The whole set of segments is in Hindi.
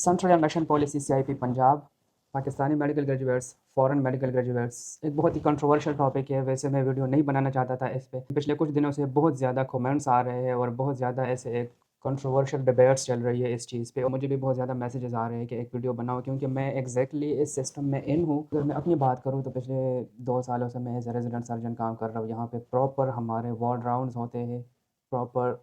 Central election policy CIP Punjab Pakistani medical graduates foreign medical graduates एक बहुत ही कंट्रोवर्शियल टॉपिक है। वैसे मैं वीडियो नहीं बनाना चाहता था इस पे। पिछले कुछ दिनों से बहुत ज़्यादा कमेंट्स आ रहे हैं और बहुत ज़्यादा ऐसे एक कंट्रोवर्शियल डिबेट्स चल रही है इस चीज़ पे, और मुझे भी बहुत ज़्यादा मैसेजेस आ रहे हैं कि एक वीडियो बनाओ, क्योंकि मैं एग्जैक्टली इस सिस्टम में इन हूँ। अगर मैं अपनी बात करूँ तो पिछले 2 सालों से मैं एज ए रेजिडेंट सर्जन काम कर रहा हूँ। यहाँ पे प्रॉपर हमारे वार्ड राउंड्स होते हैं, प्रॉपर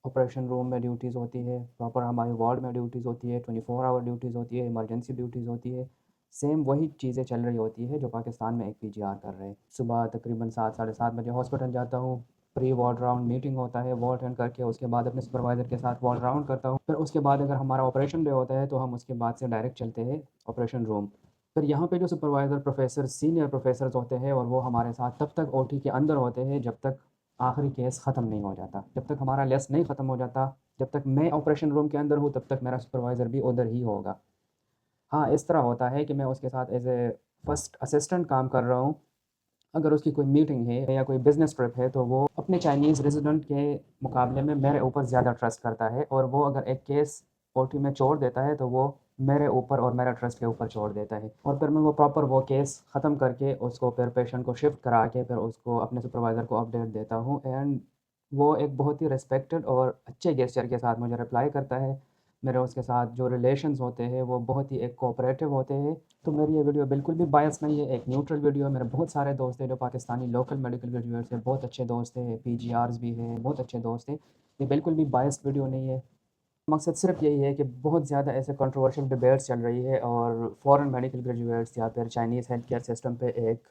ऑपरेशन रूम में ड्यूटीज़ होती है, प्रॉपर हमारे वार्ड में ड्यूटीज़ होती है, 24 आवर ड्यूटीज़ होती है, इमरजेंसी ड्यूटीज़ होती है। सेम वही चीज़ें चल रही होती है जो पाकिस्तान में एक पीजीआर कर रहे हैं। सुबह तकरीबन 7 साढ़े 7 बजे हॉस्पिटल जाता हूँ, प्री वार्ड राउंड मीटिंग होता है, वार्ड अटेंड करके उसके बाद अपने सुपरवाइज़र के साथ वार्ड राउंड करता हूँ। फिर उसके बाद अगर हमारा ऑपरेशन डे होता है तो हम उसके बाद से डायरेक्ट चलते हैं ऑपरेशन रूम। फिर यहाँ पे जो सुपरवाइज़र प्रोफेसर सीनियर प्रोफेसर्स होते हैं और वो हमारे साथ तब तक ओटी के अंदर होते हैं जब तक आखिरी केस ख़त्म नहीं हो जाता, जब तक हमारा लेस नहीं ख़त्म हो जाता। जब तक मैं ऑपरेशन रूम के अंदर हूँ तब तक मेरा सुपरवाइज़र भी उधर ही होगा। हाँ, इस तरह होता है कि मैं उसके साथ एज़ ए फर्स्ट असिस्टेंट काम कर रहा हूँ। अगर उसकी कोई मीटिंग है या कोई बिज़नेस ट्रिप है तो वो अपने चाइनीज़ रेज़िडेंट के मुकाबले में मेरे ऊपर ज़्यादा ट्रस्ट करता है, और वो अगर एक केस ओटी में छोड़ देता है तो वो मेरे ऊपर और मेरा ट्रस्ट के ऊपर छोड़ देता है, और फिर मैं वो प्रॉपर वो केस ख़त्म करके उसको फिर पेशेंट को शिफ्ट करा के फिर उसको अपने सुपरवाइज़र को अपडेट देता हूँ। एंड वो एक बहुत ही रिस्पेक्टेड और अच्छे गेस्चर के साथ मुझे रिप्लाई करता है। मेरे उसके साथ जो रिलेशंस होते हैं वो बहुत ही एक कोऑपरेटिव होते हैं। तो मेरी ये वीडियो बिल्कुल भी बायस नहीं है, एक न्यूट्रल वीडियो है। मेरे बहुत सारे दोस्त हैं जो पाकिस्तानी लोकल मेडिकल ग्रेजुएट्स हैं, बहुत अच्छे दोस्त हैं, पीजीआर्स भी हैं, बहुत अच्छे दोस्त हैं। ये बिल्कुल भी बायस्ड वीडियो नहीं है। मकसद सिर्फ यही है कि बहुत ज़्यादा ऐसे कंट्रोवर्शियल डिबेट्स चल रही है और फॉरेन मेडिकल ग्रेजुएट्स या फिर चाइनीज़ हेल्थ केयर सिस्टम पे एक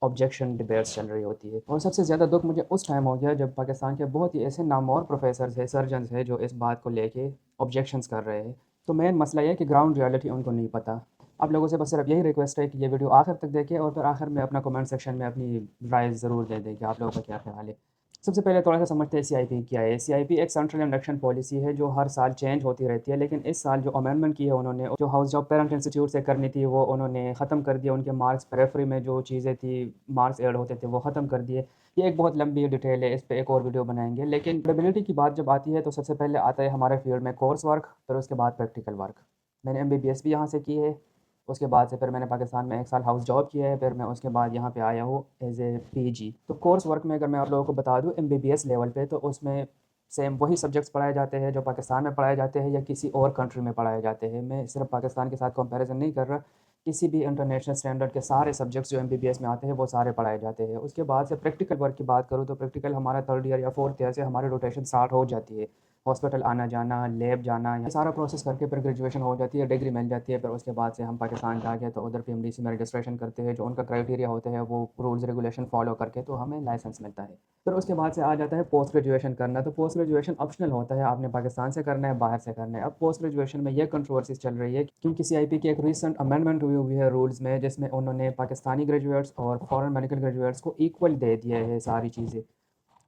ऑब्जेक्शन डिबेट्स चल रही होती है। और सबसे ज़्यादा दुःख मुझे उस टाइम हो गया जब पाकिस्तान के बहुत ही ऐसे नामवर प्रोफेसर्स हैं, सर्जन्स हैं, जो इस बात को लेके ऑब्जेक्शंस कर रहे हैं। तो मेन मसला ये है कि ग्राउंड रियलिटी उनको नहीं पता। आप लोगों से बस सिर्फ यही रिक्वेस्ट है कि ये वीडियो आखिर तक देखें और फिर आखिर में अपना कमेंट सेक्शन में अपनी राय ज़रूर दे दें कि आप लोगों का क्या ख़्याल है। सबसे पहले थोड़ा सा समझते हैं सीआईपी क्या है। सीआईपी एक सेंट्रल इंडक्शन पॉलिसी है जो हर साल चेंज होती रहती है, लेकिन इस साल जो अमेंडमेंट की है उन्होंने, जो हाउस जॉब पेरेंट इंस्टीट्यूट से करनी थी वो उन्होंने ख़त्म कर दिया। उनके मार्क्स पेरेफरी में जो चीज़ें थी, मार्क्स ऐड होते थे, वो ख़त्म कर दिए। ये एक बहुत लंबी डिटेल है, इस पे एक और वीडियो बनाएंगे। लेकिन क्रेडिबिलिटी की बात जब आती है तो सबसे पहले आता है हमारे फील्ड में कोर्स वर्क, फिर उसके बाद प्रैक्टिकल वर्क। मैंने एमबीबीएस भी यहाँ से की है, उसके बाद से फिर मैंने पाकिस्तान में 1 साल हाउस जॉब किया है, फिर मैं उसके बाद यहाँ पे आया हूँ एज़ ए पीजी। तो कोर्स वर्क में अगर मैं आप लोगों को बता दूँ एमबीबीएस लेवल पे, तो उसमें सेम वही सब्जेक्ट्स पढ़ाए जाते हैं जो पाकिस्तान में पढ़ाए जाते हैं या किसी और कंट्री में पढ़ाए जाते हैं। मैं सिर्फ पाकिस्तान के साथ कंपैरिजन नहीं कर रहा, किसी भी इंटरनेशनल स्टैंडर्ड के सारे सब्जेक्ट्स जो एमबीबीएस में आते हैं वो सारे पढ़ाए जाते हैं। उसके बाद से प्रैक्टिकल वर्क की बात करूँ तो प्रैक्टिकल हमारा 3rd ईयर या 4th ईयर से हमारी रोटेशन स्टार्ट हो जाती है। हॉस्पिटल आना जाना, लैब जाना, ये सारा प्रोसेस करके फिर ग्रेजुएशन हो जाती है, डिग्री मिल जाती है। फिर उसके बाद से हम पाकिस्तान जाके तो उधर पीएमडीसी में रजिस्ट्रेशन करते हैं, जो उनका क्राइटेरिया होते हैं वो रूल्स रेगुलेशन फॉलो करके तो हमें लाइसेंस मिलता है। फिर उसके बाद से आ जाता है पोस्ट ग्रेजुएशन करना। तो पोस्ट ग्रेजुएशन ऑप्शनल होता है, आपने पाकिस्तान से करना है, बाहर से करना है। अब पोस्ट ग्रेजुएशन में ये कंट्रोवर्सीज चल रही है क्योंकि सीआईपी की एक रीसेंट अमेंडमेंट हुई है रूल्स में, जिसमें उन्होंने पाकिस्तानी ग्रेजुएट्स और फॉरेन मेडिकल ग्रेजुएट्स को इक्वल दे दिया है सारी चीज़ें।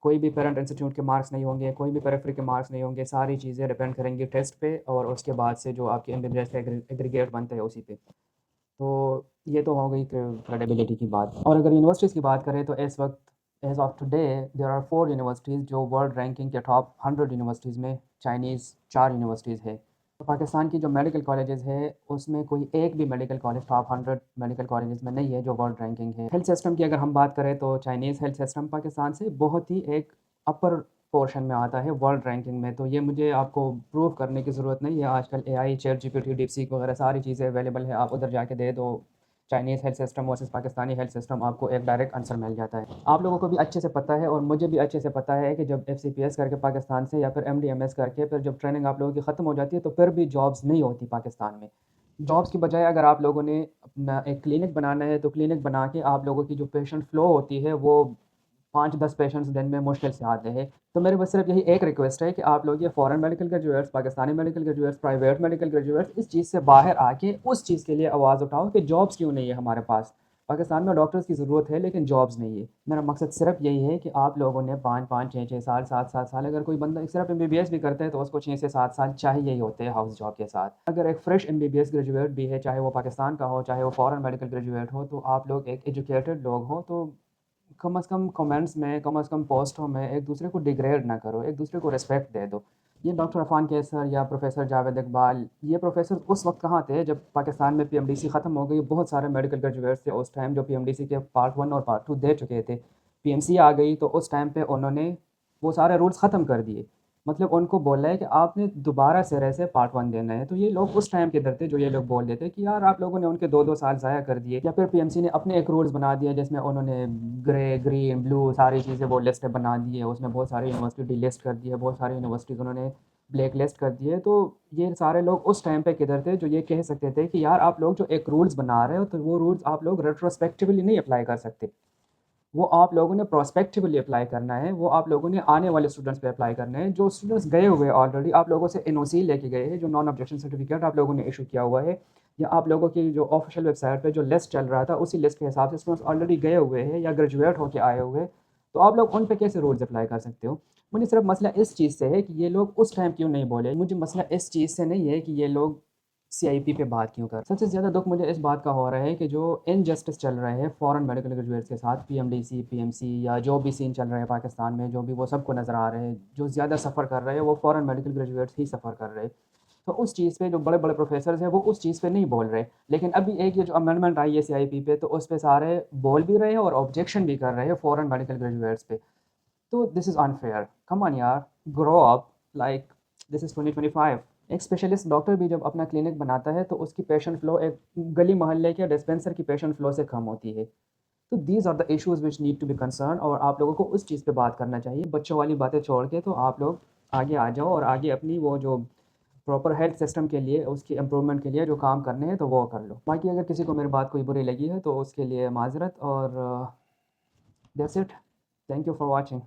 कोई भी पेरेंट इंस्टीट्यूट के मार्क्स नहीं होंगे, कोई भी पेरेफ्री के मार्क्स नहीं होंगे, सारी चीज़ें डिपेंड करेंगी टेस्ट पे और उसके बाद से जो आपके एमबीबीएस का एग्रीगेट बनता है उसी पे। तो ये तो हो गई क्रेडिबिलिटी की बात। और अगर यूनिवर्सिटीज़ की बात करें तो इस वक्त as of today there are 4 universities जो वर्ल्ड रैंकिंग के टॉप 100 यूनिवर्सिटीज़ में चाइनीज़ 4 यूनिवर्सिटीज़ है। तो पाकिस्तान की जो मेडिकल कॉलेजेस है उसमें कोई एक भी medical college top 100 medical colleges में नहीं है जो वर्ल्ड रैंकिंग है। हेल्थ सिस्टम की अगर हम बात करें तो चाइनीज़ हेल्थ सिस्टम पाकिस्तान से बहुत ही एक अपर पोर्शन में आता है वर्ल्ड रैंकिंग में। तो ये मुझे आपको प्रूव करने की ज़रूरत नहीं है। आजकल एआई, चैट जीपीटी, डीपसीक वगैरह सारी चीज़ें अवेलेबल है, आप उधर जाके दे दो Chinese health system versus Pakistani health system, आपको एक डायरेक्ट आंसर मिल जाता है। आप लोगों को भी अच्छे से पता है और मुझे भी अच्छे से पता है कि जब एफसीपीएस करके पाकिस्तान से या फिर एमडीएमएस करके फिर जब ट्रेनिंग आप लोगों की ख़त्म हो जाती है तो फिर भी जॉब्स नहीं होती पाकिस्तान में। जॉब्स की बजाय अगर आप लोगों ने अपना एक क्लिनिक बनाना है तो क्लिनिक बना के आप लोगों की जो पेशेंट फ़्लो होती है वो 5-10 पेशेंट्स दिन में मुश्किल से आते हैं। तो मेरे बस सिर्फ यही एक रिक्वेस्ट है कि आप लोग ये foreign medical graduates, Pakistani medical graduates, private medical graduates इस चीज़ से बाहर आके उस चीज़ के लिए आवाज़ उठाओ कि जॉब्स क्यों नहीं है हमारे पास। पाकिस्तान में डॉक्टर्स की ज़रूरत है लेकिन जॉब्स नहीं है। मेरा मकसद सिर्फ यही है कि आप लोगों ने 5-5, 6-6 साल, 7-7 साल, अगर कोई बंदा सिर्फ एमबीबीएस भी करता है तो उसको 6 से 7 साल चाहिए ही होते हैं हाउस जॉब के साथ। अगर एक फ्रेश एमबीबीएस ग्रेजुएट भी है, चाहे वो पाकिस्तान का हो, चाहे वो फॉरेन मेडिकल ग्रेजुएट हो, तो आप लोग एक एजुकेटेड लोग हो, तो कम से कम कमेंट्स में, कम से कम पोस्टों में एक दूसरे को डिग्रेड ना करो, एक दूसरे को रिस्पेक्ट दे दो। ये डॉक्टर अफ़ान कैसर या प्रोफ़ेसर जावेद इकबाल, ये प्रोफ़ेसर उस वक़्त कहाँ थे जब पाकिस्तान में पीएमडीसी ख़त्म हो गई। बहुत सारे मेडिकल ग्रेजुएट्स थे उस टाइम जो पीएमडीसी के पार्ट 1 और पार्ट 2 दे चुके थे। पीएमसी आ गई तो उस टाइम पे उन्होंने वो सारे रूल्स ख़त्म कर दिए। मतलब उनको बोला है कि आपने दोबारा सिरे से पार्ट 1 देना है। तो ये लोग उस टाइम के इधर थे जो ये लोग बोल देते कि यार आप लोगों ने उनके 2-2 साल ज़ाया कर दिए। या फिर पीएमसी ने अपने एक रूल्स बना दिए जिसमें उन्होंने ग्रे, ग्रीन, ब्लू सारी चीज़ें वो लिस्ट बना दी है। उसमें बहुत सारी यूनिवर्सिटी डिलिस्ट कर दी है, बहुत सारी यूनिवर्सिटीज़ उन्होंने ब्लैक लिस्ट कर दिए। तो ये सारे लोग उस टाइम पे किधर थे जो ये कह सकते थे कि यार आप लोग जो एक रूल्स बना रहे हो तो वो रूल्स आप लोग रेट्रोस्पेक्टिवली नहीं अप्लाई कर सकते। वो आप लोगों ने प्रोस्पेक्टिवली अप्लाई करना है, वो आप लोगों ने आने वाले स्टूडेंट्स पे अप्लाई करना है। जो स्टूडेंट्स गए हुए हैं ऑलरेडी आप लोगों से एनओसी लेके गए हैं, जो नॉन ऑब्जेक्शन सर्टिफिकेट आप लोगों ने इशू किया हुआ है, या आप लोगों की जो ऑफिशियल वेबसाइट पे जो लिस्ट चल रहा था उसी लिस्ट के हिसाब से स्टूडेंट्स ऑलरेडी गए हुए हैं या ग्रेजुएट होके आए हुए हैं, तो आप लोग उन पे कैसे रूल्स अप्लाई कर सकते हो? मुझे सिर्फ मसला इस चीज़ से है कि ये लोग उस टाइम क्यों नहीं बोले। मुझे मसला इस चीज़ से नहीं है कि ये लोग सीआईपी पे बात क्यों कर। सबसे ज़्यादा दुःख मुझे इस बात का हो रहा है कि जो इनजस्टिस चल रहे हैं फॉरेन मेडिकल ग्रेजुएट्स के साथ, पीएमडीसी, पीएमसी या जो भी सीन चल रहे हैं पाकिस्तान में, जो भी वो सबको नज़र आ रहे हैं, जो ज़्यादा सफ़र कर रहे हैं वो फॉरेन मेडिकल ग्रेजुएट्स ही सफ़र कर रहे हैं। तो उस चीज़ पे जो बड़े-बड़े प्रोफ़ेसर्स हैं वो उस चीज़ पे नहीं बोल रहे। लेकिन अभी एक ये जो अमेंडमेंट आई है सीआईपी पे तो उस पे सारे बोल भी रहे हैं और ऑब्जेक्शन भी कर रहे हैं फॉरेन मेडिकल ग्रेजुएट्स पे। तो this is unfair, come on यार, grow up, like this is 2025। एक स्पेशलिस्ट डॉक्टर भी जब अपना क्लिनिक बनाता है तो उसकी पेशेंट फ़्लो एक गली मोहल्ले के डिस्पेंसर की पेशेंट फ़्लो से कम होती है। तो these are the issues which need to be concern, और आप लोगों को उस चीज़ पे बात करना चाहिए। बच्चों वाली बातें छोड़ के तो आप लोग आगे आ जाओ और आगे अपनी वो जो प्रॉपर हेल्थ सिस्टम के लिए, उसकी इम्प्रूवमेंट के लिए जो काम करने हैं तो वो कर लो। बाकी अगर किसी को मेरी बात कोई बुरी लगी है तो उसके लिए माज़रत, और that's it. Thank you for watching.